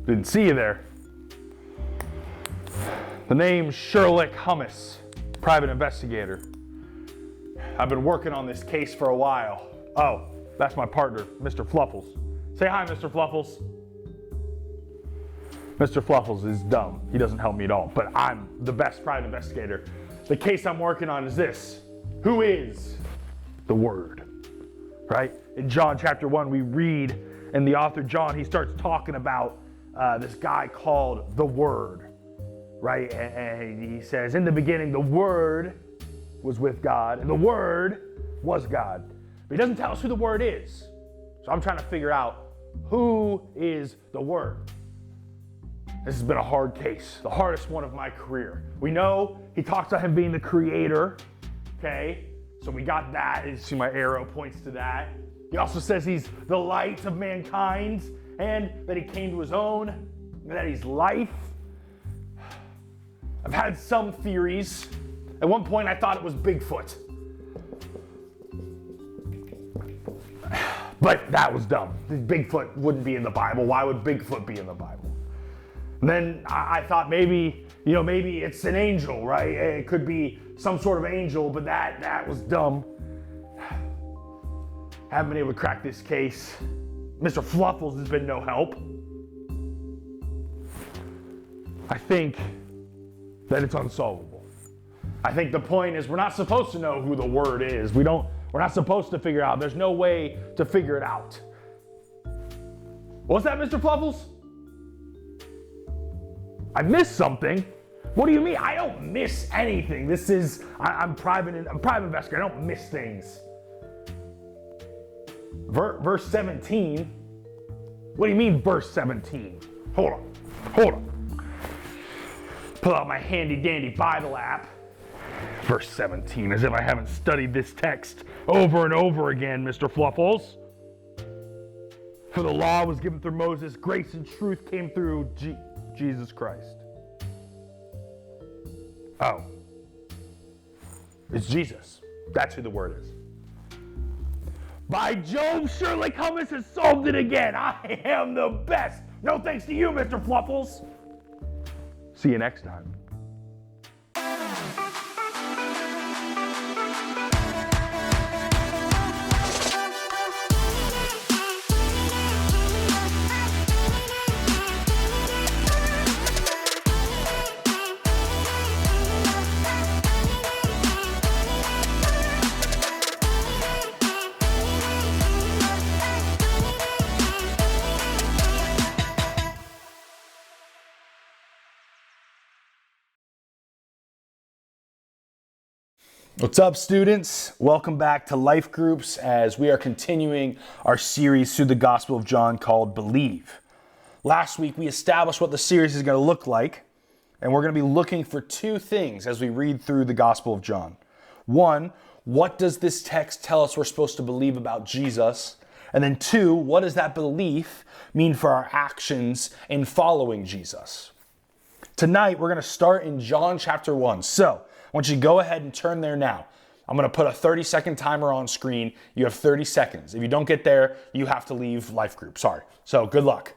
Didn't see you there. The name's Sherlock Hummus, private investigator. I've been working on this case for a while. Oh, that's my partner, Mr. Fluffles. Say hi, Mr. Fluffles. Mr. Fluffles is dumb. He doesn't help me at all, but I'm the best private investigator. The case I'm working on is this. Who is the Word? Right? In John chapter 1, we read, and the author John, he starts talking about this guy called the Word, right? And he says, in the beginning, the Word was with God, and the Word was God. But he doesn't tell us who the Word is. So I'm trying to figure out who is the Word. This has been a hard case, the hardest one of my career. We know he talks about him being the creator, okay? So we got that. You see my arrow points to that. He also says he's the light of mankind and that he came to his own and that he's life. I've had some theories. At one point I thought it was Bigfoot. But that was dumb. Bigfoot wouldn't be in the Bible. Why would Bigfoot be in the Bible? And then I thought maybe it's an angel, right? It could be some sort of angel, but that was dumb. Haven't been able to crack this case. Mr. Fluffles has been no help. I think that it's unsolvable. I think the point is we're not supposed to know who the Word is. We're not supposed to figure out. There's no way to figure it out. What's that, Mr. Fluffles? I missed something. What do you mean? I don't miss anything. I'm private investigator. I don't miss things. Verse 17. What do you mean, verse 17? Hold on. Pull out my handy dandy Bible app. Verse 17, as if I haven't studied this text over and over again, Mr. Fluffles. For the law was given through Moses, grace and truth came through Jesus Christ. Oh. It's Jesus. That's who the Word is. By Jove, Sherlock Hummus has solved it again. I am the best. No thanks to you, Mr. Fluffles. See you next time. What's up, students? Welcome back to Life Groups as we are continuing our series through the Gospel of John called Believe. Last week we established what the series is going to look like, and we're going to be looking for two things as we read through the Gospel of John. One, what does this text tell us we're supposed to believe about Jesus? And then two, what does that belief mean for our actions in following Jesus? Tonight we're going to start in John chapter 1. So, I want you to go ahead and turn there now. I'm going to put a 30-second timer on screen. You have 30 seconds. If you don't get there, you have to leave Life Group. Sorry. So good luck.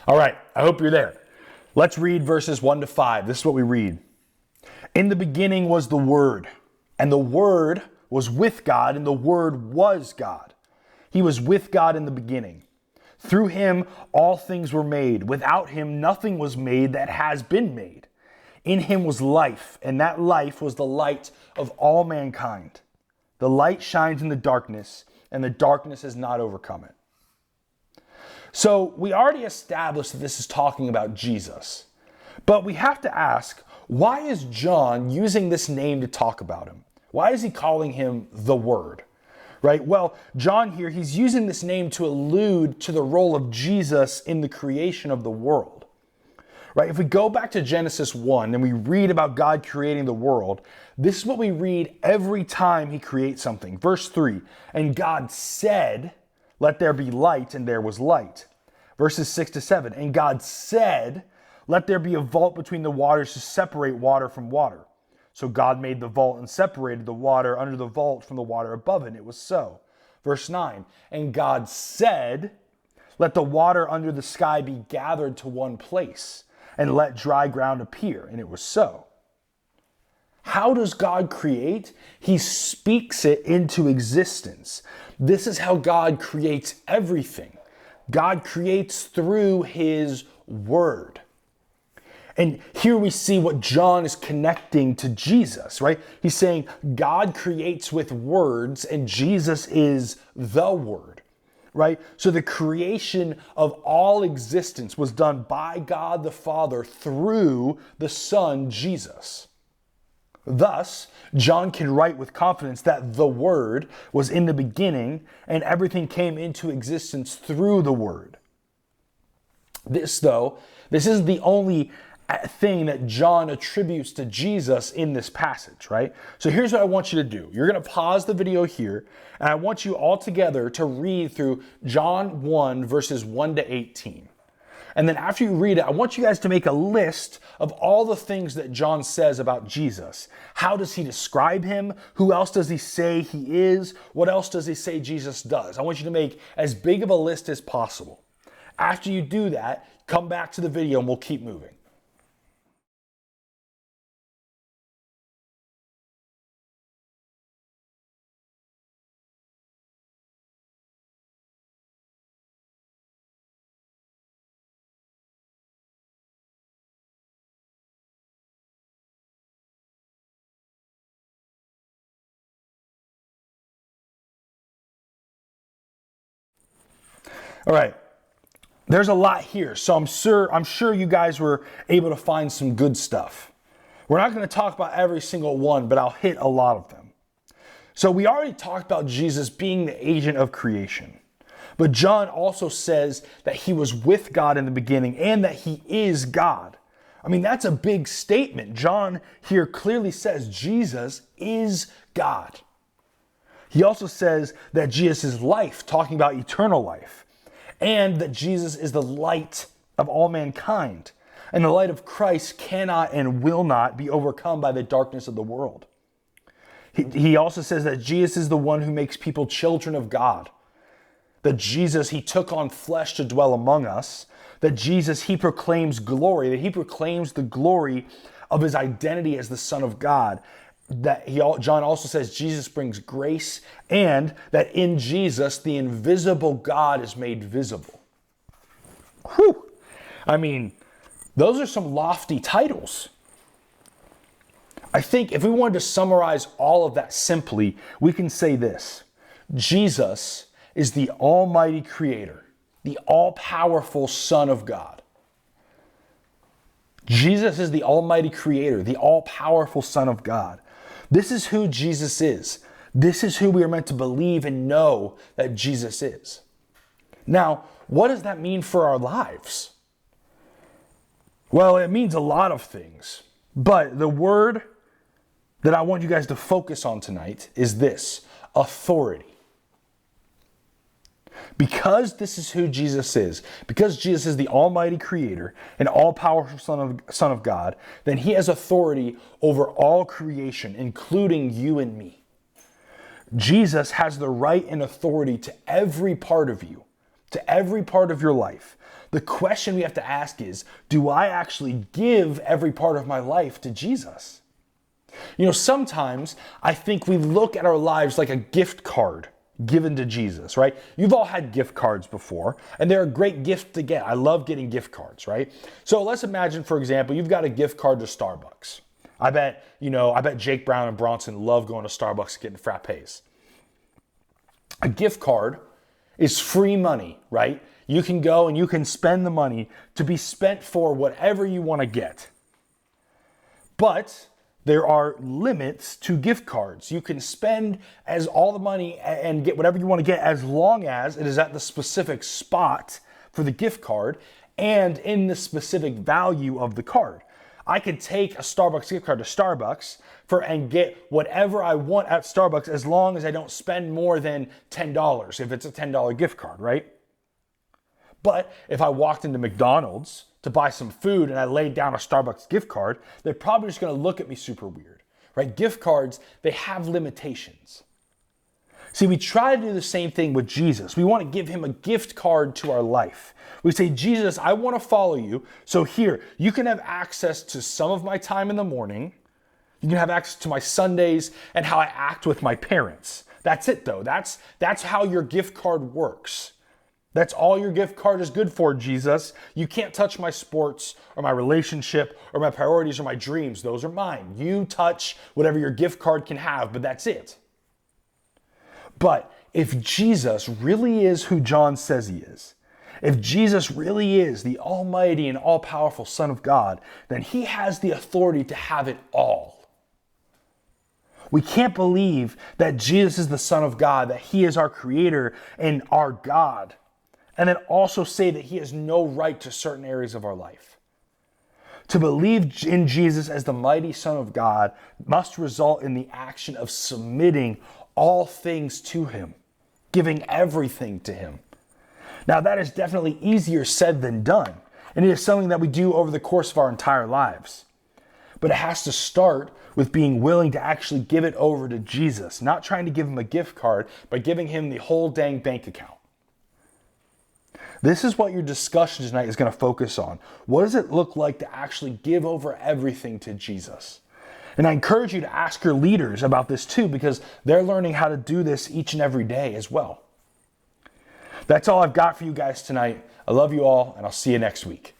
All right, I hope you're there. Let's read verses 1 to 5. This is what we read. In the beginning was the Word, and the Word was with God, and the Word was God. He was with God in the beginning. Through him all things were made. Without him nothing was made that has been made. In him was life, and that life was the light of all mankind. The light shines in the darkness, and the darkness has not overcome it. So we already established that this is talking about Jesus. But we have to ask, why is John using this name to talk about him? Why is he calling him the Word? right? Well, John here, he's using this name to allude to the role of Jesus in the creation of the world, right? If we go back to Genesis 1 and we read about God creating the world, this is what we read every time he creates something. Verse 3, and God said, let there be light, and there was light. Verses 6 to 7, and God said, let there be a vault between the waters to separate water from water. So God made the vault and separated the water under the vault from the water above it, and it was so. Verse 9, and God said, let the water under the sky be gathered to one place, and let dry ground appear, and it was so. How does God create? He speaks it into existence. This is how God creates everything. God creates through his word. And here we see what John is connecting to Jesus, right? He's saying God creates with words and Jesus is the word, right? So the creation of all existence was done by God the Father through the Son, Jesus. Thus, John can write with confidence that the Word was in the beginning and everything came into existence through the Word. This isn't the only thing that John attributes to Jesus in this passage, right? So here's what I want you to do. You're going to pause the video here, and I want you all together to read through John 1, verses 1 to 18. And then after you read it, I want you guys to make a list of all the things that John says about Jesus. How does he describe him? Who else does he say he is? What else does he say Jesus does? I want you to make as big of a list as possible. After you do that, come back to the video and we'll keep moving. All right, there's a lot here, so I'm sure you guys were able to find some good stuff. We're not going to talk about every single one, but I'll hit a lot of them. So we already talked about Jesus being the agent of creation, but John also says that he was with God in the beginning and that he is God. I mean, that's a big statement. John here clearly says Jesus is God. He also says that Jesus is life, talking about eternal life. And that Jesus is the light of all mankind. And the light of Christ cannot and will not be overcome by the darkness of the world. He also says that Jesus is the one who makes people children of God. That Jesus, he took on flesh to dwell among us. That Jesus, he proclaims glory. That he proclaims the glory of his identity as the Son of God. John also says Jesus brings grace, and that in Jesus, the invisible God is made visible. Whew. I mean, those are some lofty titles. I think if we wanted to summarize all of that simply, we can say this. Jesus is the almighty creator, the all-powerful Son of God. Jesus is the almighty creator, the all-powerful Son of God. This is who Jesus is. This is who we are meant to believe and know that Jesus is. Now, what does that mean for our lives? Well, it means a lot of things. But the word that I want you guys to focus on tonight is this: authority. Because this is who Jesus is, because Jesus is the almighty creator and all-powerful Son of God, then he has authority over all creation, including you and me. Jesus has the right and authority to every part of you, to every part of your life. The question we have to ask is, do I actually give every part of my life to Jesus? You know, sometimes I think we look at our lives like a gift card given to Jesus, right? You've all had gift cards before, and they're a great gift to get. I love getting gift cards, right? So let's imagine, for example, you've got a gift card to Starbucks. I bet Jake Brown and Bronson love going to Starbucks and getting frappes. A gift card is free money, right? You can go and you can spend the money to be spent for whatever you want to get. But there are limits to gift cards. You can spend as all the money and get whatever you want to get as long as it is at the specific spot for the gift card and in the specific value of the card. I could take a Starbucks gift card to Starbucks and get whatever I want at Starbucks as long as I don't spend more than $10 if it's a $10 gift card, right? But if I walked into McDonald's to buy some food and I laid down a Starbucks gift card, they're probably just going to look at me super weird, right? Gift cards, they have limitations. See, we try to do the same thing with Jesus. We want to give him a gift card to our life. We say, Jesus, I want to follow you. So here, you can have access to some of my time in the morning. You can have access to my Sundays and how I act with my parents. That's it though. That's how your gift card works. That's all your gift card is good for, Jesus. You can't touch my sports or my relationship or my priorities or my dreams. Those are mine. You touch whatever your gift card can have, but that's it. But if Jesus really is who John says he is, if Jesus really is the almighty and all-powerful Son of God, then he has the authority to have it all. We can't believe that Jesus is the Son of God, that he is our creator and our God, and then also say that he has no right to certain areas of our life. To believe in Jesus as the mighty Son of God must result in the action of submitting all things to him, giving everything to him. Now that is definitely easier said than done, and it is something that we do over the course of our entire lives. But it has to start with being willing to actually give it over to Jesus, not trying to give him a gift card, but giving him the whole dang bank account. This is what your discussion tonight is going to focus on. What does it look like to actually give over everything to Jesus? And I encourage you to ask your leaders about this too, because they're learning how to do this each and every day as well. That's all I've got for you guys tonight. I love you all, and I'll see you next week.